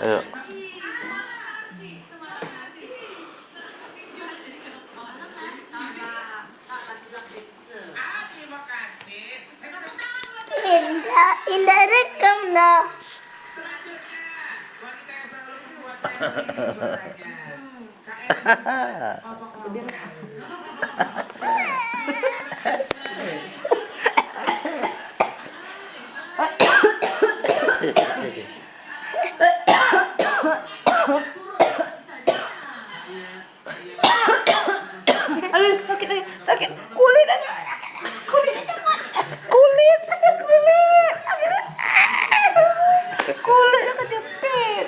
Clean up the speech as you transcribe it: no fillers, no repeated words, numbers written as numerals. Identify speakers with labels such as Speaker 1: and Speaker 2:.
Speaker 1: Ayo.
Speaker 2: Indah rekam dah.
Speaker 3: Aduh, sakit lagi, sakit. Kulit aja. Kulitnya kejepit.